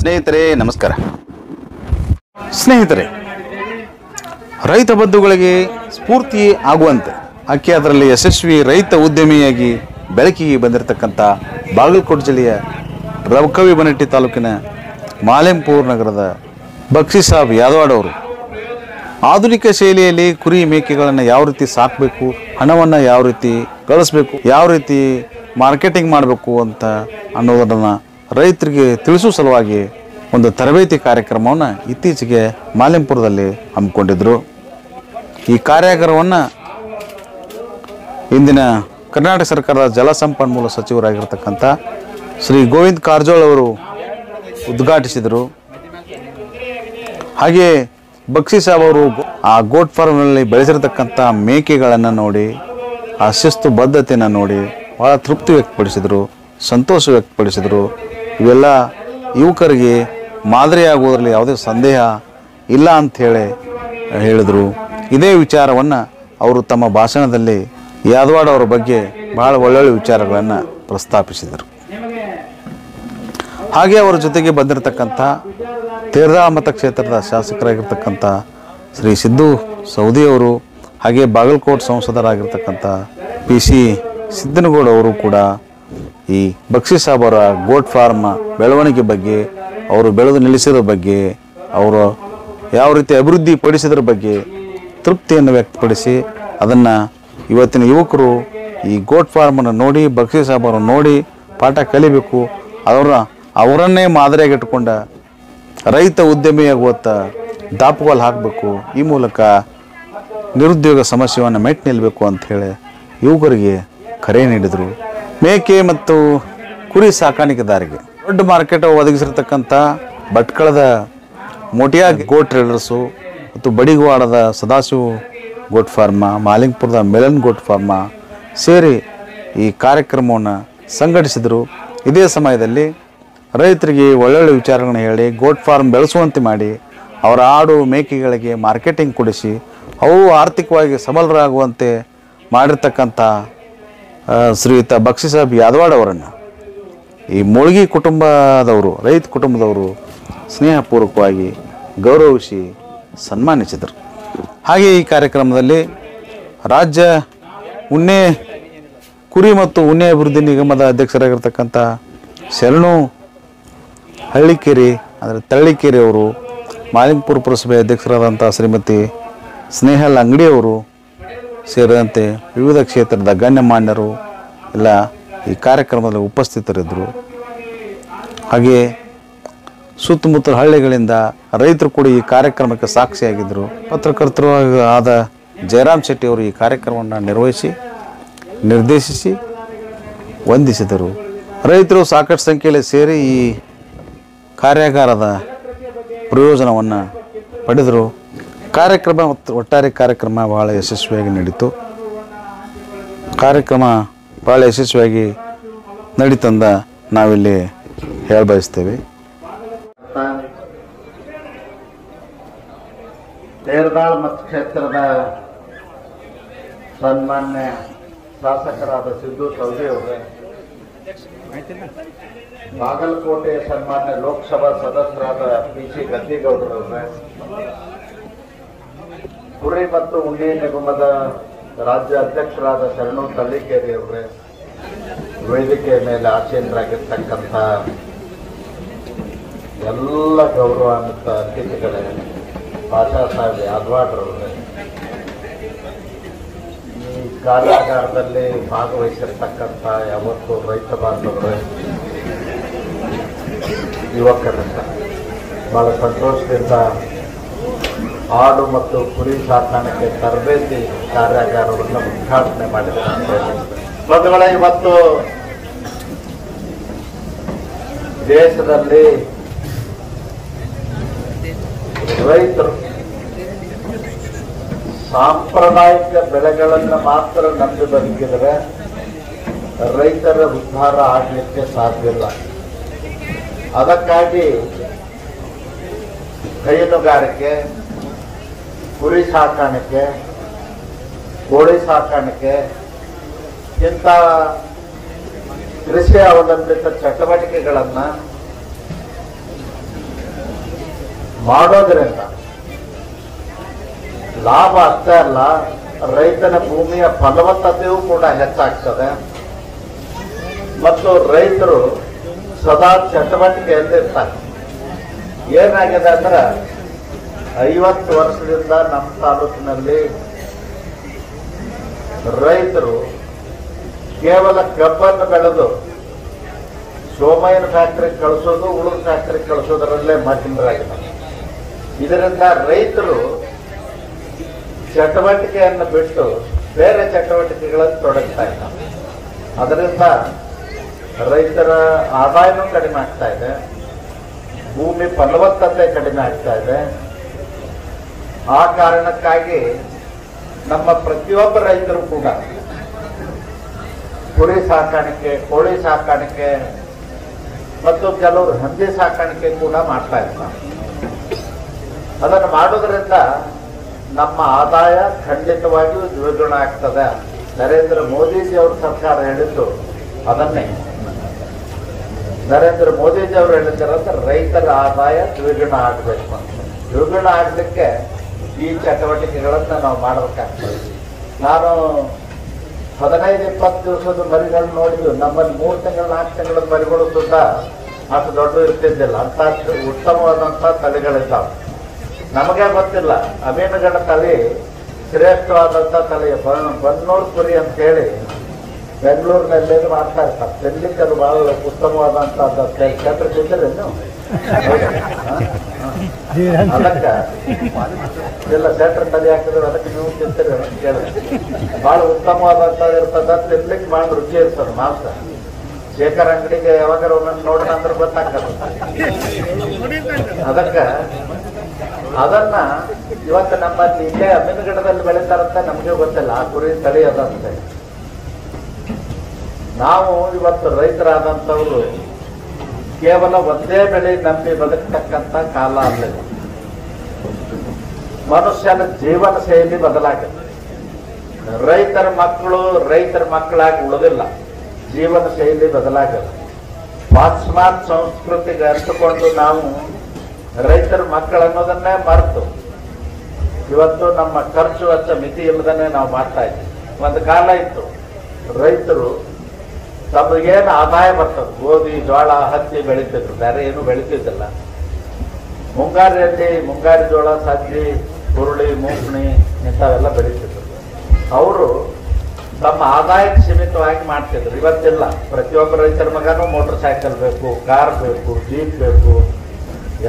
ಸ್ನೇಹಿತರೆ ನಮಸ್ಕಾರ. ಸ್ನೇಹಿತರೆ, ರೈತ ಬಂಧುಗಳಿಗೆ ಸ್ಫೂರ್ತಿ ಆಗುವಂತೆ ಅಕ್ಕಿ ಅದರಲ್ಲಿ ಯಶಸ್ವಿ ರೈತ ಉದ್ಯಮಿಯಾಗಿ ಬೆಳಕಿಗೆ ಬಂದಿರತಕ್ಕಂಥ ಬಾಗಲಕೋಟೆ ಜಿಲ್ಲೆಯ ರವಕವಿ ಬನಟ್ಟಿ ತಾಲೂಕಿನ ಮಾಲೆಂಪುರ ನಗರದ ಬಕ್ಷಿ ಸಾಬ್ ಯಾದವಾಡ್ ಅವರು ಆಧುನಿಕ ಶೈಲಿಯಲ್ಲಿ ಕುರಿ ಮೇಕೆಗಳನ್ನು ಯಾವ ರೀತಿ ಸಾಕಬೇಕು, ಹಣವನ್ನು ಯಾವ ರೀತಿ ಗಳಿಸಬೇಕು, ಯಾವ ರೀತಿ ಮಾರ್ಕೆಟಿಂಗ್ ಮಾಡಬೇಕು ಅಂತ ಅನ್ನೋದನ್ನು ರೈತರಿಗೆ ತಿಳಿಸುವ ಸಲುವಾಗಿ ಒಂದು ತರಬೇತಿ ಕಾರ್ಯಕ್ರಮವನ್ನು ಇತ್ತೀಚೆಗೆ ಮಾಲೆಂಪುರದಲ್ಲಿ ಹಮ್ಮಿಕೊಂಡಿದ್ದರು. ಈ ಕಾರ್ಯಾಗಾರವನ್ನು ಇಂದಿನ ಕರ್ನಾಟಕ ಸರ್ಕಾರದ ಜಲಸಂಪನ್ಮೂಲ ಸಚಿವರಾಗಿರ್ತಕ್ಕಂಥ ಶ್ರೀ ಗೋವಿಂದ ಕಾರಜೋಳ ಅವರು ಉದ್ಘಾಟಿಸಿದರು. ಹಾಗೆ ಬಕ್ಷಿ ಸಾಬ್ ಅವರು ಆ ಗೋಟ್ ಫಾರ್ಮ್ನಲ್ಲಿ ಬೆಳೆಸಿರ್ತಕ್ಕಂಥ ಮೇಕೆಗಳನ್ನು ನೋಡಿ, ಆ ಶಿಸ್ತು ಬದ್ಧತೆಯನ್ನು ನೋಡಿ ಭಾಳ ತೃಪ್ತಿ ವ್ಯಕ್ತಪಡಿಸಿದರು, ಸಂತೋಷ ವ್ಯಕ್ತಪಡಿಸಿದರು. ಇವೆಲ್ಲ ಯುವಕರಿಗೆ ಮಾದರಿಯಾಗುವುದರಲ್ಲಿ ಯಾವುದೇ ಸಂದೇಹ ಇಲ್ಲ ಅಂಥೇಳಿ ಹೇಳಿದರು. ಇದೇ ವಿಚಾರವನ್ನು ಅವರು ತಮ್ಮ ಭಾಷಣದಲ್ಲಿ ಯಾದವಾಡ್ ಅವರ ಬಗ್ಗೆ ಭಾಳ ಒಳ್ಳೊಳ್ಳೆ ವಿಚಾರಗಳನ್ನು ಪ್ರಸ್ತಾಪಿಸಿದರು. ಹಾಗೆ ಅವರ ಜೊತೆಗೆ ಬಂದಿರತಕ್ಕಂಥ ತೇರದಾಳ ಮತಕ್ಷೇತ್ರದ ಶಾಸಕರಾಗಿರ್ತಕ್ಕಂಥ ಶ್ರೀ ಸಿದ್ದು ಸೌದಿಯವರು, ಹಾಗೆ ಬಾಗಲಕೋಟೆ ಸಂಸದರಾಗಿರ್ತಕ್ಕಂಥ PC ಸಿದ್ದನಗೌಡ ಅವರು ಕೂಡ ಈ ಬಕ್ಷಿ ಸಾಬ್ ಅವರ ಗೋಟ್ ಫಾರ್ಮ್ ಬೆಳವಣಿಗೆ ಬಗ್ಗೆ, ಅವರು ಬೆಳೆದು ನಿಲ್ಲಿಸಿದ ಬಗ್ಗೆ, ಅವರು ಯಾವ ರೀತಿ ಅಭಿವೃದ್ಧಿ ಪಡಿಸಿದ್ರ ಬಗ್ಗೆ ತೃಪ್ತಿಯನ್ನು ವ್ಯಕ್ತಪಡಿಸಿ ಅದನ್ನು ಇವತ್ತಿನ ಯುವಕರು ಈ ಗೋಟ್ ಫಾರ್ಮನ್ನು ನೋಡಿ, ಬಕ್ಷಿ ಸಾಬ್ ಅವರನ್ನು ನೋಡಿ ಪಾಠ ಕಲಿಬೇಕು, ಅವರನ್ನೇ ಮಾದರಿಯಾಗಿಟ್ಟುಕೊಂಡ ರೈತ ಉದ್ಯಮಿಯಾಗುವತ್ತ ದಾಪುಗಾಲು ಹಾಕಬೇಕು, ಈ ಮೂಲಕ ನಿರುದ್ಯೋಗ ಸಮಸ್ಯೆಯನ್ನು ಮೆಟ್ಟಿ ನಿಲ್ಲಬೇಕು ಅಂಥೇಳಿ ಯುವಕರಿಗೆ ಕರೆ ನೀಡಿದರು. ಮೇಕೆ ಮತ್ತು ಕುರಿ ಸಾಕಾಣಿಕೆದಾರಿಗೆ ದೊಡ್ಡ ಮಾರ್ಕೆಟ್ ಒದಗಿಸಿರ್ತಕ್ಕಂಥ ಭಟ್ಕಳದ ಮೋಟಿಯಾ ಗೋಟ್ ಟ್ರೇಡರ್ಸು ಮತ್ತು ಬಡಿಗವಾಡದ ಸದಾಶಿವ ಗೋಟ್ ಫಾರ್ಮ, ಮಾಲಿಂಗಪುರದ ಮೆಲನ್ ಗೋಟ್ ಫಾರ್ಮ ಸೇರಿ ಈ ಕಾರ್ಯಕ್ರಮವನ್ನು ಸಂಘಟಿಸಿದರು. ಇದೇ ಸಮಯದಲ್ಲಿ ರೈತರಿಗೆ ಒಳ್ಳೊಳ್ಳೆ ವಿಚಾರಗಳನ್ನು ಹೇಳಿ ಗೋಟ್ ಫಾರ್ಮ್ ಬೆಳೆಸುವಂತೆ ಮಾಡಿ ಅವರ ಆಡು ಮೇಕೆಗಳಿಗೆ ಮಾರ್ಕೆಟಿಂಗ್ ಕೊಡಿಸಿ ಅವು ಆರ್ಥಿಕವಾಗಿ ಸಬಲರಾಗುವಂತೆ ಮಾಡಿರ್ತಕ್ಕಂಥ ಶ್ರೀಯುತ ಬಕ್ಷಿ ಸಾಬ್ ಯಾದವಾಡ್ ಅವರನ್ನು ಈ ಮುಳುಗಿ ಕುಟುಂಬದವರು, ರೈತ ಕುಟುಂಬದವರು ಸ್ನೇಹಪೂರ್ವಕವಾಗಿ ಗೌರವಿಸಿ ಸನ್ಮಾನಿಸಿದರು. ಹಾಗೆ ಈ ಕಾರ್ಯಕ್ರಮದಲ್ಲಿ ರಾಜ್ಯ ಉಣ್ಣೆ ಕುರಿ ಮತ್ತು ಉಣ್ಣೆ ಅಭಿವೃದ್ಧಿ ನಿಗಮದ ಅಧ್ಯಕ್ಷರಾಗಿರ್ತಕ್ಕಂಥ ಶರಣು ಹಳ್ಳಿಕೇರಿ ಅಂದರೆ ತಳ್ಳಿಕೇರಿ ಅವರು, ಮಾಲಿಂಗಪುರ ಪುರಸಭೆ ಅಧ್ಯಕ್ಷರಾದಂಥ ಶ್ರೀಮತಿ ಸ್ನೇಹಲ್ ಅಂಗಡಿಯವರು ಸೇರಿದಂತೆ ವಿವಿಧ ಕ್ಷೇತ್ರದ ಗಣ್ಯಮಾನ್ಯರು ಎಲ್ಲ ಈ ಕಾರ್ಯಕ್ರಮದಲ್ಲಿ ಉಪಸ್ಥಿತರಿದ್ದರು. ಹಾಗೆ ಸುತ್ತಮುತ್ತಲ ಹಳ್ಳಿಗಳಿಂದ ರೈತರು ಕೂಡ ಈ ಕಾರ್ಯಕ್ರಮಕ್ಕೆ ಸಾಕ್ಷಿಯಾಗಿದ್ದರು. ಪತ್ರಕರ್ತರು ಆದ ಜಯರಾಮ್ ಶೆಟ್ಟಿ ಅವರು ಈ ಕಾರ್ಯಕ್ರಮವನ್ನು ನಿರ್ವಹಿಸಿ ನಿರ್ದೇಶಿಸಿ ವಂದಿಸಿದರು. ರೈತರು ಸಾಕಷ್ಟು ಸಂಖ್ಯೆಯಲ್ಲಿ ಸೇರಿ ಈ ಕಾರ್ಯಾಗಾರದ ಪ್ರಯೋಜನವನ್ನು ಪಡೆದರು. ಒಟ್ಟಾರೆ ಕಾರ್ಯಕ್ರಮ ಭಾಳ ಯಶಸ್ವಿಯಾಗಿ ನಡೀತು. ಕಾರ್ಯಕ್ರಮ ಭಾಳ ಯಶಸ್ವಿಯಾಗಿ ನಡೀತಂದ ನಾವಿಲ್ಲಿ ಹೇಳಬಯಸ್ತೇವೆ. ತೇರದಾಳ ಮತಕ್ಷೇತ್ರದ ಸನ್ಮಾನ್ಯ ಶಾಸಕರಾದ ಸಿದ್ದು ಸೌದಿ ಅವರೇ, ಬಾಗಲಕೋಟೆ ಸನ್ಮಾನ್ಯ ಲೋಕಸಭಾ ಸದಸ್ಯರಾದ PC ಗದ್ದಿಗೌಡರವರೇ, ಕುರಿ ಮತ್ತು ಉಣ್ಣೆ ನಿಗಮದ ರಾಜ್ಯ ಅಧ್ಯಕ್ಷರಾದ ಶರಣು ತಳ್ಳಿಕೇರಿ ಅವರೇ, ವೇದಿಕೆ ಮೇಲೆ ಆಸೀನರಾಗಿರ್ತಕ್ಕಂಥ ಎಲ್ಲ ಗೌರವಾನ್ವಿತ ಅತಿಥಿಗಳೇ, ಭಾಷಾ ಸಾಹೇಬ್ ಯಾದವಾಡ್ರವರೇ, ಈ ಕಾರ್ಯಾಗಾರದಲ್ಲಿ ಭಾಗವಹಿಸಿರ್ತಕ್ಕಂಥ ಯಾವತ್ತು ರೈತ ಬಾಂಧವರೇ, ಯುವಕರಿಂದ ಬಹಳ ಸಂತೋಷದಿಂದ ಆಡು ಮತ್ತು ಕುರಿ ಸಾಕಾಣಿಕೆ ತರಬೇತಿ ಕಾರ್ಯಾಗಾರವನ್ನು ಉದ್ಘಾಟನೆ ಮಾಡಿದ್ದಾರೆ. ಬಂಧುಗಳೇ, ಇವತ್ತು ದೇಶದಲ್ಲಿ ರೈತರು ಸಾಂಪ್ರದಾಯಿಕ ಬೆಳೆಗಳನ್ನು ಮಾತ್ರ ನಂಬಿ ಬದುಕಿದರೆ ರೈತರ ಉದ್ಧಾರ ಆಗಲಿಕ್ಕೆ ಸಾಧ್ಯ ಇಲ್ಲ. ಅದಕ್ಕಾಗಿ ಹೈನುಗಾರಿಕೆ, ಕುರಿ ಸಾಕಾಣಿಕೆ, ಕೋಳಿ ಸಾಕಾಣಿಕೆ ಇಂಥ ಕೃಷಿ ಅವಲಂಬಿತ ಚಟುವಟಿಕೆಗಳನ್ನು ಮಾಡೋದ್ರಿಂದ ಲಾಭ ಅಷ್ಟೇ ಅಲ್ಲ, ರೈತನ ಭೂಮಿಯ ಫಲವತ್ತತೆಯೂ ಕೂಡ ಹೆಚ್ಚಾಗ್ತದೆ ಮತ್ತು ರೈತರು ಸದಾ ಚಟುವಟಿಕೆಯಲ್ಲಿರ್ತಾರೆ. ಏನಾಗಿದೆ ಅಂದ್ರೆ 50 ವರ್ಷದಿಂದ ನಮ್ಮ ತಾಲೂಕಿನಲ್ಲಿ ರೈತರು ಕೇವಲ ಕಬ್ಬನ್ನು ಬೆಳೆದು ಸೋಮಯ್ಯನ ಫ್ಯಾಕ್ಟ್ರಿಗೆ ಕಳಿಸೋದು, ಉಳುವ ಫ್ಯಾಕ್ಟ್ರಿಗೆ ಕಳಿಸೋದರಲ್ಲೇ ಮಗ್ನರಾಗಿದ್ದಾರೆ. ಇದರಿಂದ ರೈತರು ಚಟುವಟಿಕೆಯನ್ನು ಬಿಟ್ಟು ಬೇರೆ ಚಟುವಟಿಕೆಗಳಲ್ಲಿ ತೊಡಗ್ತಾ ಇದ್ದಾರೆ. ಅದರಿಂದ ರೈತರ ಆದಾಯನೂ ಕಡಿಮೆ ಆಗ್ತಾ ಇದೆ, ಭೂಮಿ ಫಲವತ್ತತೆ ಕಡಿಮೆ ಆಗ್ತಾ ಇದೆ. ಆ ಕಾರಣಕ್ಕಾಗಿ ನಮ್ಮ ಪ್ರತಿಯೊಬ್ಬ ರೈತರು ಕೂಡ ಕುರಿ ಸಾಕಾಣಿಕೆ, ಕೋಳಿ ಸಾಕಾಣಿಕೆ ಮತ್ತು ಕೆಲವರು ಹಂದಿ ಸಾಕಾಣಿಕೆ ಕೂಡ ಮಾಡ್ತಾ ಇರ್ತಾರೆ. ಅದನ್ನು ಮಾಡೋದ್ರಿಂದ ನಮ್ಮ ಆದಾಯ ಖಂಡಿತವಾಗಿಯೂ ದ್ವಿಗುಣ ಆಗ್ತದೆ. ನರೇಂದ್ರ ಮೋದಿಜಿ ಅವ್ರ ಸರ್ಕಾರ ಹೇಳಿದ್ದು ಅದನ್ನೇ. ನರೇಂದ್ರ ಮೋದಿಜಿ ಅವರು ಹೇಳಿದ್ದಾರಂದ್ರೆ ರೈತರ ಆದಾಯ ದ್ವಿಗುಣ ಆಗಬೇಕು ಅಂತ. ದ್ವಿಗುಣ ಆಗಲಿಕ್ಕೆ ಈ ಚಟುವಟಿಕೆಗಳನ್ನು ನಾವು ಮಾಡಬೇಕಾಗ್ತದೆ. ನಾನು 15-20 ದಿವಸದ ಮರಿಗಳು ನೋಡಿದ್ವಿ. ನಮ್ಮಲ್ಲಿ 3 ತಿಂಗಳು 4 ತಿಂಗಳ ಮರಿಗಳು ಸುದ್ದ ಅಷ್ಟು ದೊಡ್ಡ ಇರ್ತಿದ್ದಿಲ್ಲ. ಅಂತ ಉತ್ತಮವಾದಂಥ ತಳಿಗಳಿದ್ದಾವೆ. ನಮಗೆ ಗೊತ್ತಿಲ್ಲ, ಅಮೀನುಗಡ ತಳಿ ಶ್ರೇಷ್ಠವಾದಂಥ ತಳಿ ಬನ್ನೂರು ಕುರಿ ಅಂತ ಹೇಳಿ ಬೆಂಗಳೂರಿನಲ್ಲಿ ಮಾಡ್ತಾ ಇರ್ತಾರೆ. ತಿನ್ಲಿಕ್ಕೆ ಅದು ಬಹಳ ಉತ್ತಮವಾದಂಥ ಕ್ಷೇತ್ರ ತಿಂದ್ರೆ ಅದಕ್ಕೆ ಎಲ್ಲ ಸೆಟ್ರ್ ತಲೆ ಹಾಕಿದ್ರೆ ಅದಕ್ಕೆ ನೀವು ತಿಂತೀರಿ ಅಂತ ಕೇಳಿದ್ರೆ ಬಹಳ ಉತ್ತಮವಾದಂಥದ್ದು ಇರ್ತದ. ತಿನ್ಲಿಕ್ಕೆ ಬಹಳ ರುಚಿ ಇರ್ತದೆ ಮಾಂಸ. ಶೇಖರ್ ಅಂಗಡಿಗೆ ಯಾವಾಗ ಒಮ್ಮೆ ನೋಡೋಣ ಅಂದ್ರೆ ಗೊತ್ತಾಗ್ತದೆ. ಅದಕ್ಕೆ ಅದನ್ನ ಇವತ್ತು ನಮ್ಮಲ್ಲಿ ಇಲ್ಲೇ ಅಮೀನುಗಡದಲ್ಲಿ ಬೆಳೀತಾರಂತ ನಮಗೆ ಗೊತ್ತಿಲ್ಲ. ಆ ಕುರಿ ತಳಿ ಅದಂತೆ. ನಾವು ಇವತ್ತು ರೈತರಾದಂಥವ್ರು ಕೇವಲ ಒಂದೇ ಬೆಳೆ ನಂಬಿ ಬದುಕತಕ್ಕಂಥ ಕಾಲ ಅಲ್ಲ. ಮನುಷ್ಯನ ಜೀವನ ಶೈಲಿ ಬದಲಾಗುತ್ತೆ. ರೈತರ ಮಕ್ಕಳು ರೈತರ ಮಕ್ಕಳಾಗಿ ಉಳಿದಿಲ್ಲ, ಜೀವನ ಶೈಲಿ ಬದಲಾಗಲ್ಲ. ಪಾಶ್ಚಿಮಾತ್ಯ ಸಂಸ್ಕೃತಿಗೆ ಅರ್ಥಕೊಂಡು ನಾವು ರೈತರ ಮಕ್ಕಳನ್ನೋದನ್ನೇ ಮರೆತು ಇವತ್ತು ನಮ್ಮ ಖರ್ಚು ವೆಚ್ಚ ಮಿತಿ ಇಲ್ಲದನ್ನೇ ನಾವು ಮಾಡ್ತಾ ಇದ್ದೀವಿ. ಒಂದು ಕಾಲ ಇತ್ತು, ರೈತರು ತಮಗೇನು ಆದಾಯ ಬರ್ತದೆ, ಗೋಧಿ, ಜೋಳ, ಹತ್ತಿ ಬೆಳೀತಿದ್ರು, ಬೇರೆ ಏನು ಬೆಳೀತಿದ್ದಿಲ್ಲ. ಮುಂಗಾರಿಯಲ್ಲಿ ಮುಂಗಾರಿ ಜೋಳ, ಸಜ್ಜಿ, ಹುರುಳಿ, ಮೂಗ್ನಿ ಇಂಥವೆಲ್ಲ ಬೆಳೀತಿದ್ರು. ಅವರು ತಮ್ಮ ಆದಾಯಕ್ಕೆ ಸೀಮಿತವಾಗಿ ಮಾಡ್ತಿದ್ರು. ಇವತ್ತಿಲ್ಲ, ಪ್ರತಿಯೊಬ್ಬ ರೈತರ ಮಗನೂ ಮೋಟರ್ ಸೈಕಲ್ ಬೇಕು, ಕಾರ್ ಬೇಕು, ಜೀಪ್ ಬೇಕು.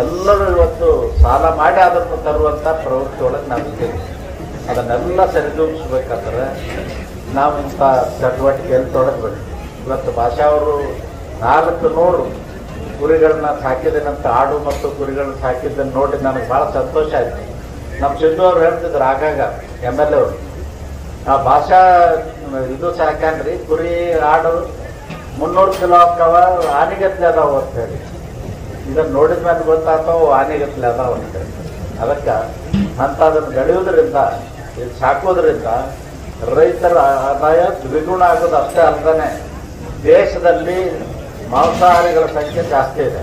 ಎಲ್ಲರೂ ಇವತ್ತು ಸಾಲ ಮಾಡಿ ಅದನ್ನು ತರುವಂಥ ಪ್ರವೃತ್ತಿ ಒಳಗೆ ನಾವಿದ್ದೀವಿ. ಅದನ್ನೆಲ್ಲ ಸರಿದೂಗಿಸ್ಬೇಕಾದ್ರೆ ನಾವು ಇಂಥ ಚಟುವಟಿಕೆಯಲ್ಲಿ ತೊಡಗಬೇಕು. ಇವತ್ತು ಭಾಷಾ ಅವರು 400 ಕುರಿಗಳನ್ನ ಸಾಕಿದ್ದೇನಂತ, ಆಡು ಮತ್ತು ಕುರಿಗಳನ್ನ ಸಾಕಿದ್ದನ್ನು ನೋಡಿ ನನಗೆ ಭಾಳ ಸಂತೋಷ ಆಯಿತು. ನಮ್ಮ ಸಿದ್ದು ಅವ್ರು ಹೇಳ್ತಿದ್ರು ಆಗಾಗ, MLA ಅವರು, ಆ ಭಾಷಾ ಇದು ಸಾಕಂದ್ರಿ ಕುರಿ ಆಡು 300 ಕಿಲೋ ಹಾಕವ, ಆನೆಗತ್ಲೆ ಅದಾವ ಅಂತ ಹೇಳಿ. ಇದನ್ನು ನೋಡಿದ ಮೇಲೆ ಗೊತ್ತಾಗ್ತಾವ ಆನೆಗತ್ಲೆ ಅದಾವ ಅಂತ ಹೇಳಿ. ಅದಕ್ಕೆ ಅಂಥದನ್ನು ಬೆಳೆಯೋದ್ರಿಂದ, ಇದು ಸಾಕೋದ್ರಿಂದ ರೈತರ ಆದಾಯ ದ್ವಿಗುಣ ಆಗೋದು ಅಷ್ಟೇ ಅಲ್ಲದೆ ದೇಶದಲ್ಲಿ ಮಾಂಸಾಹಾರಿಗಳ ಸಂಖ್ಯೆ ಜಾಸ್ತಿ ಇದೆ.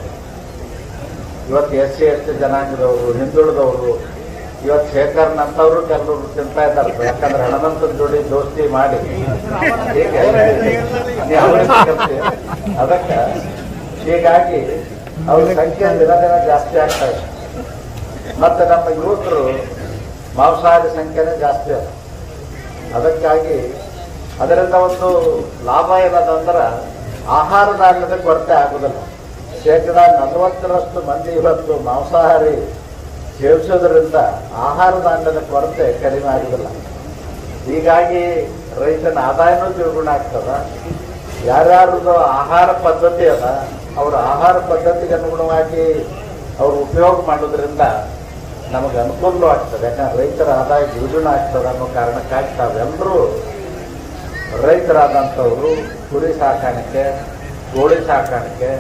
ಇವತ್ತು SC ST ಜನಾಂಗದವರು, ಹಿಂದುಳಿದವರು, ಇವತ್ತು ಶೇಖರ್ನಂತವರು ಕೆಲವರು ತಿಂತಾ ಇದ್ದಾರೆ. ಯಾಕಂದ್ರೆ ಹಣವಂತನ ಜೋಡಿ ದೋಸ್ತಿ ಮಾಡಿ ಅದಕ್ಕೆ ಹೀಗಾಗಿ ಅವ್ರ ಸಂಖ್ಯೆ ದಿನ ದಿನ ಜಾಸ್ತಿ ಆಗ್ತಾ ಇದೆ. ಮತ್ತೆ ನಮ್ಮ ಯುವಕರು ಮಾಂಸಾಹಾರಿ ಸಂಖ್ಯೆನೇ ಜಾಸ್ತಿ ಅದ. ಅದಕ್ಕಾಗಿ ಅದರಿಂದ ಒಂದು ಲಾಭ ಏನದಂದ್ರೆ ಆಹಾರ ಧಾನ್ಯದ ಕೊರತೆ ಆಗುವುದಿಲ್ಲ. 40% ಮಂದಿ ಇವತ್ತು ಮಾಂಸಾಹಾರಿ ಸೇವಿಸೋದ್ರಿಂದ ಆಹಾರ ಧಾನ್ಯದ ಕೊರತೆ ಕಡಿಮೆ ಆಗುವುದಿಲ್ಲ. ಹೀಗಾಗಿ ರೈತನ ಆದಾಯನೂ ದ್ವಿಗುಣ ಆಗ್ತದ. ಯಾರ್ಯಾರದು ಆಹಾರ ಪದ್ಧತಿ ಅದ, ಅವರ ಆಹಾರ ಪದ್ಧತಿಗೆ ಅನುಗುಣವಾಗಿ ಅವರು ಉಪಯೋಗ ಮಾಡೋದ್ರಿಂದ ನಮಗೆ ಅನುಕೂಲ ಆಗ್ತದೆ. ಯಾಕಂದ್ರೆ ರೈತರ ಆದಾಯ ದ್ವಿಗುಣ ಆಗ್ತದೆ ಅನ್ನೋ ಕಾರಣಕ್ಕಾಗಿ ತಾವೆಲ್ಲರೂ ರೈತರಾದಂಥವರು ಕುರಿ ಸಾಕಾಣಿಕೆ, ಕೋಳಿ ಸಾಕಾಣಿಕೆ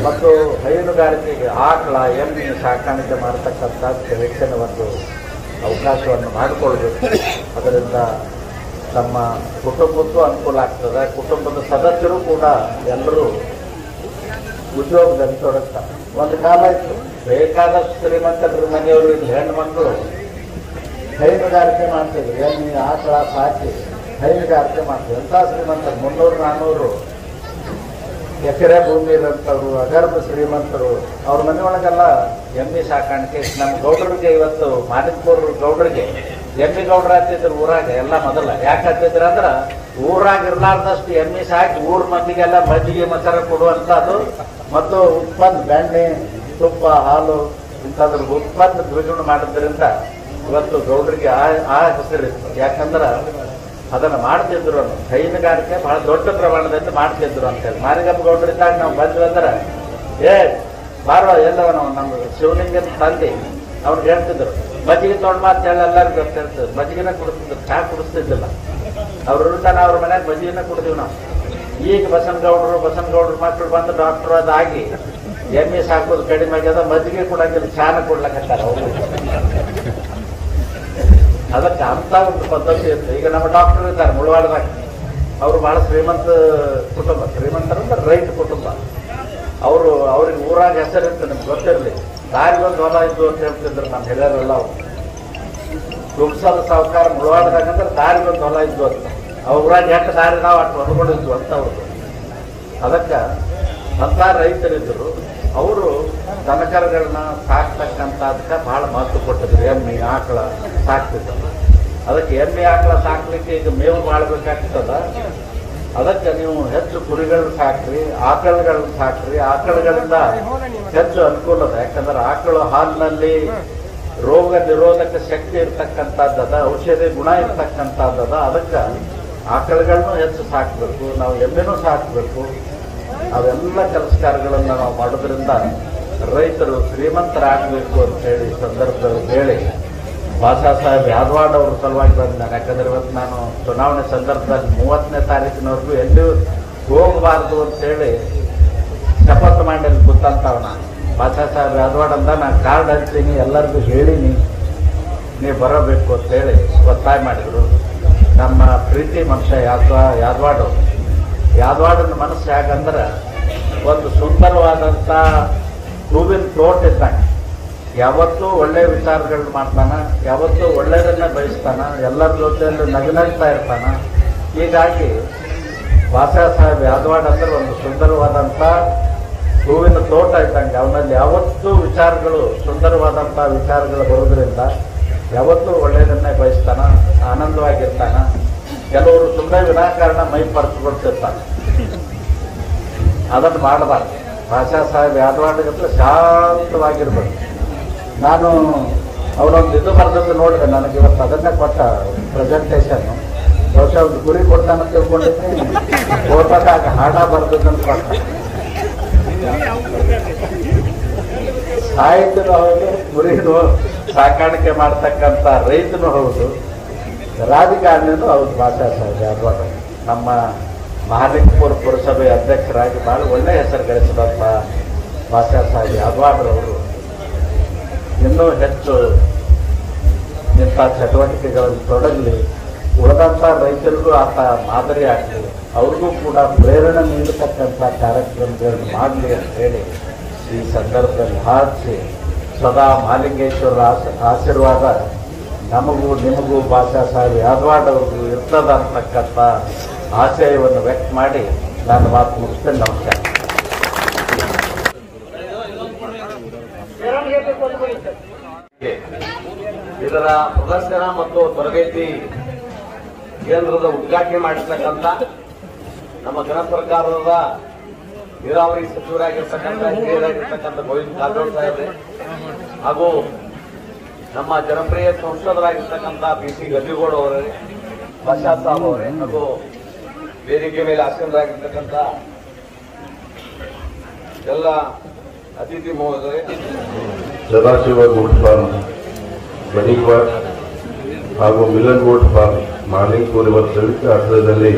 ಮತ್ತು ಹೈನುಗಾರಿಕೆಗೆ ಆಕಳ, ಎಮ್ಮೆ ಸಾಕಾಣಿಕೆ ಮಾಡತಕ್ಕಂಥ ಹೆಚ್ಚಿನ ಒಂದು ಅವಕಾಶವನ್ನು ಮಾಡಿಕೊಳ್ಬೇಕು. ಅದರಿಂದ ನಮ್ಮ ಕುಟುಂಬಕ್ಕೂ ಅನುಕೂಲ ಆಗ್ತದೆ. ಕುಟುಂಬದ ಸದಸ್ಯರು ಕೂಡ ಎಲ್ಲರೂ ಉದ್ಯೋಗದಲ್ಲಿ ತೊಡಗ್ತಾರೆ. ಒಂದು ಕಾಲ ಇತ್ತು ಬೇಕಾದಷ್ಟು ಶ್ರೀಮಂತರ ಮನೆಯವರು ಇಲ್ಲಿ ಹೆಣ್ಣು ಮಕ್ಕಳು ಹೈನುಗಾರಿಕೆ ಮಾಡ್ತಿದ್ರು. ಎಮ್ಮೆ ಆಕಳ ಸಾಕಿ ಹೈನುಗಾರಿಕೆ ಮಾಡ್ತಿದ್ರು. ಎಂಥ ಶ್ರೀಮಂತರು 300-400 ಎಕರೆ ಭೂಮಿ ಇರೋಂಥವ್ರು, ಅಗರ್ಭ ಶ್ರೀಮಂತರು. ಅವ್ರ ಮನೆಯೊಳಗೆಲ್ಲ ಎಮ್ಮೆ ಸಾಕಾಣಿಕೆ. ನಮ್ಮ ಗೌಡ್ರಿಗೆ ಇವತ್ತು ಮಾಲಿಕ್ಪುರ್ ಗೌಡ್ರಿಗೆ ಎಮ್ಮೆ ಗೌಡ್ರ ಹತ್ತಿದ್ರು ಊರಾಗ ಎಲ್ಲ ಮೊದಲ. ಯಾಕೆ ಹತ್ತಿದ್ರು ಅಂದ್ರೆ ಊರಾಗ ಇರ್ಲಾರ್ದಷ್ಟು ಎಮ್ಮೆ ಸಾಕಿ ಊರ್ ಮಂದಿಗೆಲ್ಲ ಮಜ್ಜಿಗೆ ಮೊಸರು ಕೊಡುವಂಥದ್ದು ಮತ್ತು ಉತ್ಪನ್ನ ಬೆಣ್ಣೆ ತುಪ್ಪ ಹಾಲು ಇಂಥದ್ರ ಉತ್ಪನ್ನ ದ್ವಿಗುಣ ಮಾಡೋದ್ರಿಂದ ಇವತ್ತು ಗೌಡ್ರಿಗೆ ಆ ಹೆಸರಿತ್ತು. ಯಾಕಂದ್ರೆ ಅದನ್ನ ಮಾಡ್ತಿದ್ರು. ಹೈನುಗಾರಿಕೆ ಬಹಳ ದೊಡ್ಡ ಪ್ರಮಾಣದಲ್ಲಿ ಮಾಡ್ತಿದ್ರು ಅಂತೇಳಿ. ಮಾರಿಗಪ್ಪ ಗೌಡ್ರಿದ್ದಾಗ ನಾವು ಬಂದ್ವಿ ಅಂದ್ರೆ ಬಾರೋ ಎಲ್ಲವ ನಾವು ನಮ್ಮ ಶಿವಲಿಂಗನ ತಂದೆ ಅವ್ರಿಗೆ ಹೇಳ್ತಿದ್ರು ಮಜ್ಜಿಗೆ ತೊಗೊಂಡು ಮಾತು ಹೇಳಿ ಎಲ್ಲರಿಗೂ ಗೊತ್ತಿರ್ತದೆ. ಮಜ್ಜಿಗೆನ ಕುಡಿಸ್ತಿದ್ರು, ಚಹಾ ಕುಡಿಸ್ತಿದ್ದಿಲ್ಲ. ಅವ್ರ ಇರ್ತಾನೆ ಅವ್ರ ಮನ್ಯಾಗ ಮಜ್ಜಿಗೆನ ಕುಡಿದೀವಿ ನಾವು. ಈಗ ಬಸನಗೌಡ್ರು ಮಕ್ಕಳು ಬಂದು ಡಾಕ್ಟರ್ ಅದಾಗಿ ಎಮ್ಮೆ ಸಾಕೋದು ಕಡಿಮೆ ಆಗ್ಯದ, ಮಜ್ಜಿಗೆ ಕೊಡಂಗಿಲ್ಲ, ಚಹಾನ ಕೊಡ್ಲಕತ್ತಾರ ಅವರು. ಅದಕ್ಕೆ ಅಂತ ಒಂದು ಪದ್ಧತಿ ಇರ್ತದೆ. ಈಗ ನಮ್ಮ ಡಾಕ್ಟರ್ ಇದ್ದಾರೆ ಮುಳವಾಡದಾಗ, ಅವರು ಬಹಳ ಶ್ರೀಮಂತ ಕುಟುಂಬ. ಶ್ರೀಮಂತರಂದ್ರೆ ರೈತ ಕುಟುಂಬ. ಅವ್ರಿಗೆ ಊರಾಗ ಹೆಸರಿತ್ತು, ನಿಮ್ಗೆ ಗೊತ್ತಿರಲಿ. ದಾರಿಗೊಂದು ಹೊಲ ಇದ್ದು ಅಂತ ಹೇಳ್ತಿದ್ರು ನಮ್ಮ ಹಿರಿಯರೆಲ್ಲ. ಅವರು ದುಡ್ಸದ ಸಾವುಕಾರ ಮುಳವಾಡದಾಗ ಅಂದ್ರೆ ದಾರಿಗೊಂದು ಹೊಲ ಇದ್ದು ಅಂತ. ಊರಾಗ ಎಷ್ಟು ದಾರಿ ನಾವು ಅಷ್ಟು ಹೊರಗೊಂಡಿದ್ವು ಅಂತ ಅವ್ರದ್ದು. ಅದಕ್ಕೆ ಅಂತ ರೈತರಿದ್ದರು. ಅವರು ದನಕರುಗಳನ್ನ ಸಾಕ್ತಕ್ಕಂಥದಕ್ಕೆ ಬಹಳ ಮಹತ್ವ ಕೊಟ್ಟಿದ್ರು. ಎಮ್ಮೆ ಆಕಳ ಸಾಕ್ತಿದ್ರು. ಅದಕ್ಕೆ ಎಮ್ಮೆ ಆಕಳ ಸಾಕ್ಲಿಕ್ಕೆ ಈಗ ಮೇವು ಮಾಡಬೇಕಾಗ್ತದ. ಅದಕ್ಕೆ ನೀವು ಹೆಚ್ಚು ಕುರಿಗಳನ್ನ ಸಾಕ್ರಿ, ಆಕಳುಗಳನ್ನ ಸಾಕ್ರಿ. ಆಕಳುಗಳಿಂದ ಹೆಚ್ಚು ಅನುಕೂಲ ಅದ. ಯಾಕಂದ್ರೆ ಆಕಳು ಹಾಲಿನಲ್ಲಿ ರೋಗ ನಿರೋಧಕ ಶಕ್ತಿ ಇರ್ತಕ್ಕಂಥದ್ದದ, ಔಷಧಿ ಗುಣ ಇರ್ತಕ್ಕಂಥದ್ದದ. ಅದಕ್ಕೆ ಆಕಳುಗಳನ್ನು ಹೆಚ್ಚು ಸಾಕಬೇಕು, ನಾವು ಎಮ್ಮೆನೂ ಸಾಕಬೇಕು. ಅವೆಲ್ಲ ಕೆಲಸ ಕಾರ್ಯಗಳನ್ನು ನಾವು ಮಾಡೋದ್ರಿಂದ ರೈತರು ಶ್ರೀಮಂತರಾಗಬೇಕು ಅಂತ ಹೇಳಿ ಸಂದರ್ಭದಲ್ಲಿ ಹೇಳಿ ಬಾಸಾ ಸಾಹೇಬ್ ಯಾದವಾಡ್ ಅವ್ರ ಸಲುವಾಗಿ ಬಂದ. ಯಾಕಂದ್ರೆ ಇವತ್ತು ನಾನು ಚುನಾವಣೆ ಸಂದರ್ಭದಲ್ಲಿ 30ನೇ ತಾರೀಕಿನವರೆಗೂ ಎಲ್ಲೂ ಹೋಗಬಾರ್ದು ಅಂತೇಳಿ ಶಪಥ ಮಾಡಿ ಗೊತ್ತಂತವ. ನಾನು ಬಾಸಾ ಸಾಹೇಬ್ ಯಾದವಾಡ್ ಅಂತ ನಾನು ಕಾರ್ಡ್ ಹಂಚ್ತೀನಿ, ಎಲ್ಲರಿಗೂ ಹೇಳಿನಿ, ನೀವು ಬರಬೇಕು ಅಂತೇಳಿ ಒತ್ತಾಯ ಮಾಡಿದರು. ನಮ್ಮ ಪ್ರೀತಿ ಮನುಷ್ಯ ಯಾದವಾಡನ ಮನಸ್ಸು ಯಾಕಂದ್ರೆ ಒಂದು ಸುಂದರವಾದಂಥ ಹೂವಿನ ತೋಟ ಇದ್ದಂಗೆ. ಯಾವತ್ತೂ ಒಳ್ಳೆಯ ವಿಚಾರಗಳನ್ನ ಮಾಡ್ತಾನ, ಯಾವತ್ತೂ ಒಳ್ಳೆಯದನ್ನ ಬಯಸ್ತಾನ, ಎಲ್ಲರ ಜೊತೆಯಲ್ಲಿ ನಗನಗ್ತಾ ಇರ್ತಾನ. ಹೀಗಾಗಿ ಬಾಸಾ ಸಾಹೇಬ್ ಯಾದವಾಡ್ ಅಂದ್ರೆ ಒಂದು ಸುಂದರವಾದಂಥ ಹೂವಿನ ತೋಟ ಇದ್ದಂಗೆ. ಅವನಲ್ಲಿ ಯಾವತ್ತೂ ವಿಚಾರಗಳು, ಸುಂದರವಾದಂಥ ವಿಚಾರಗಳು ಬರೋದ್ರಿಂದ ಯಾವತ್ತೂ ಒಳ್ಳೆಯದನ್ನೇ ಬಯಸ್ತಾನ, ಆನಂದವಾಗಿರ್ತಾನ. ಕೆಲವರು ಸುಮ್ಮನೆ ವಿನಾಕಾರಣ ಮೈ ಪರ್ಸ್ಕೊಳ್ತಿರ್ತಾನೆ. ಅದನ್ನು ಮಾಡಬಾರ್ದು. ಬಾಸಾ ಸಾಹೇಬ್ ಯಾದವಾಡ್ಗಂತೂ ಶಾಂತವಾಗಿರ್ಬೇಕು. ನಾನು ಅವನೊಂದು ಇದು ಬರ್ದದ್ದು ನೋಡಿದೆ. ನನಗೆ ಇವತ್ತು ಅದನ್ನೇ ಕೊಟ್ಟ ಪ್ರೆಸೆಂಟೇಷನ್ನು. ಬಹುಶಃ ಒಂದು ಗುರಿ ಕೊಡ್ತಾನೆ ತಿಳ್ಕೊಂಡಿದ್ದೀನಿ. ಓದ್ಬೇಕಾಗ ಹಾಡ ಬರ್ದದ್ದನ್ನು ಕೊಟ್ಟ. ಸಾಹಿತ್ಯನೂ ಹೌದು, ಗುರಿನೂ ಸಾಕಾಣಿಕೆ ಮಾಡ್ತಕ್ಕಂಥ ರೈತನೂ ಹೌದು, ರಾಜಕಾರಣಿನೂ ಹೌದು ಬಾಸಾ ಸಾಹೇಬ್ ಯಾದವಾಡ್. ನಮ್ಮ ಮಾಲಿಕ್ಪುರ ಪುರಸಭೆ ಅಧ್ಯಕ್ಷರಾಗಿ ಬಹಳ ಒಳ್ಳೆಯ ಹೆಸರು ಗಳಿಸಿದಂಥ ಬಾಸಾ ಸಾಹೇಬ್ ಯಾದವಾಡ್ರವರು ಇನ್ನೂ ಹೆಚ್ಚು ಇಂಥ ಚಟುವಟಿಕೆಗಳಲ್ಲಿ ತೊಡಗಲಿ, ಉಳಿದಂಥ ರೈತರಿಗೂ ಆತ ಮಾದರಿ ಆಗಲಿ, ಅವ್ರಿಗೂ ಕೂಡ ಪ್ರೇರಣೆ ನೀಡತಕ್ಕಂಥ ಕಾರ್ಯಕ್ರಮಗಳನ್ನು ಮಾಡಲಿ ಅಂತ ಹೇಳಿ ಈ ಸಂದರ್ಭದಲ್ಲಿ ಹಾರಿಸಿ ಸದಾ ಮಹಾಲಿಂಗೇಶ್ವರರ ಆಶೀರ್ವಾದ ನಮಗೂ ನಿಮಗೂ ಬಾಸಾ ಸಾಹೇಬ್ ಯಾದವಾಡ್ ಅವ್ರಿಗೂ ಇರ್ತದ ಅಂತಕ್ಕಂಥ ಆಶಯವನ್ನು ವ್ಯಕ್ತ ಮಾಡಿ ನಾನು ಮಾತು ಮುಗಿಸ್ತೇನೆ. ನಮಸ್ಕಾರ. ಇದರ ಪ್ರದರ್ಶನ ಮತ್ತು ತರಬೇತಿ ಕೇಂದ್ರದ ಉದ್ಘಾಟನೆ ಮಾಡಿರ್ತಕ್ಕಂಥ ನಮ್ಮ ಜನ ಸರ್ಕಾರದ ನೀರಾವರಿ ಸಚಿವರಾಗಿರ್ತಕ್ಕಂಥ ಹಿರಿಯರಾಗಿರ್ತಕ್ಕಂಥ ಗೋವಿಂದ ಕಾರಜೋಳ ಸಾಹೇಬ್ರೆ ಹಾಗೂ ನಮ್ಮ ಜನಪ್ರಿಯ ಸಂಸದರಾಗಿರ್ತಕ್ಕಂಥ BC ಗದ್ದಿಗೌಡ ಅವರೇ, ಬಾಷಾ ಸಾಹೇಬ್ ಅವರೇ ಹಾಗೂ ವೇದಿಕೆ ಮೇಲೆ ಆಸೀನರಾಗಿರ್ತಕ್ಕಂಥ ಎಲ್ಲ ಅತಿಥಿ ಮಹೋದಯರೇ, ಸದಾಶಿವ ಗೋಟ್ ಫಾರ್ಮ್ ಬಣಿಕ್ವಾಡ್ ಹಾಗೂ ಮಿಲನ್ ಗೋಟ್ ಫಾರ್ಮ್ ಮಾಲಿಂಗ್ಪುರ್ ಇವರ ಸಂಯುಕ್ತ ಆಶ್ರಯದಲ್ಲಿ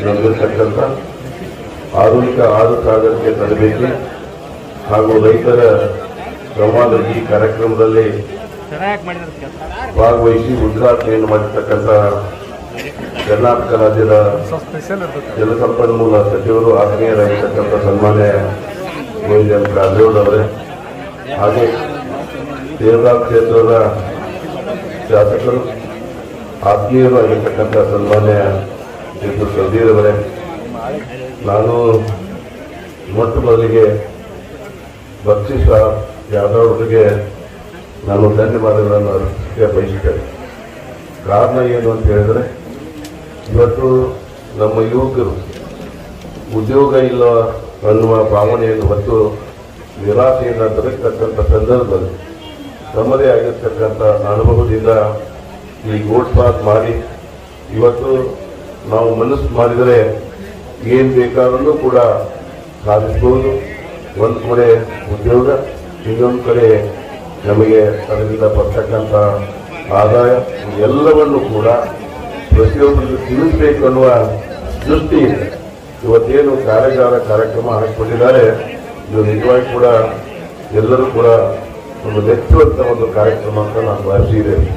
ನಡೆದಿರ್ತಕ್ಕಂಥ ಆಧುನಿಕ ಹಾಲು ಸಾಗಾಣಿಕೆ ತರಬೇತಿ ಹಾಗೂ ರೈತರ ಸಂವಾದ ಈ ಕಾರ್ಯಕ್ರಮದಲ್ಲಿ ಭಾಗವಹಿಸಿ ಉದ್ಘಾಟನೆಯನ್ನು ಮಾಡಿರ್ತಕ್ಕಂಥ ಕರ್ನಾಟಕ ರಾಜ್ಯದ ಜಲಸಂಪನ್ಮೂಲ ಸಚಿವರು ಆತ್ಮೀಯರಾಗಿರ್ತಕ್ಕಂಥ ಸನ್ಮಾನ್ಯ ಗೋವಿಂದ ಕಾರಜೋಳ ಅವರೇ ಹಾಗೆ ದೇವರಾ ಕ್ಷೇತ್ರದ ಶಾಸಕರು ಆತ್ಮೀಯರು ಆಗಿರ್ತಕ್ಕಂಥ ಸನ್ಮಾನ್ಯ ಶ್ರೀ ಸದೀರ್ ಅವರೇ, ನಾನು ಮೊಟ್ಟ ಮೊದಲಿಗೆ ಬಕ್ಷಿಸ ಯಾದವ್ ಅವರಿಗೆ ನಾನು ಧನ್ಯವಾದಗಳನ್ನು ಅರ್ಪಿಸಲಿಕ್ಕೆ ಬಯಸುತ್ತೇನೆ. ಕಾರಣ ಏನು ಅಂತ ಹೇಳಿದ್ರೆ, ಇವತ್ತು ನಮ್ಮ ಯುವಕರು ಉದ್ಯೋಗ ಇಲ್ಲ ಅನ್ನುವ ಭಾವನೆಯನ್ನು ಹೊತ್ತು ನಿರಾಸೆಯನ್ನು ಬದುಕತಕ್ಕಂಥ ಸಂದರ್ಭದಲ್ಲಿ ತಮ್ಮದೇ ಆಗಿರ್ತಕ್ಕಂಥ ಅನುಭವದಿಂದ ಈ ಗೋಟ್ ಪಾಸ್ ಮಾಡಿ ಇವತ್ತು ನಾವು ಮನಸ್ಸು ಮಾಡಿದರೆ ಏನು ಬೇಕಾದರೂ ಕೂಡ ಸಾಧಿಸಬಹುದು. ಒಂದು ಕಡೆ ಉದ್ಯೋಗ, ಇನ್ನೊಂದು ಕಡೆ ನಮಗೆ ಅದರಿಂದ ಬರ್ತಕ್ಕಂಥ ಆದಾಯ ಎಲ್ಲವನ್ನು ಕೂಡ ಪ್ರತಿಯೊಬ್ಬರಿಗೂ ತಿಳಿಸಬೇಕು ಅನ್ನುವ ದೃಷ್ಟಿಯಿಂದ ಇವತ್ತೇನು ಕಾರ್ಯಕ್ರಮ ಹಾಕಿಕೊಂಡಿದ್ದಾರೆ, ಇದು ನಿಜವಾಗಿ ಕೂಡ ಎಲ್ಲರೂ ಕೂಡ ಒಂದು ಮೆಚ್ಚುವಂತ ಒಂದು ಕಾರ್ಯಕ್ರಮ ಅಂತ ನಾನು ಭಾವಿಸಿದ್ದೇನೆ.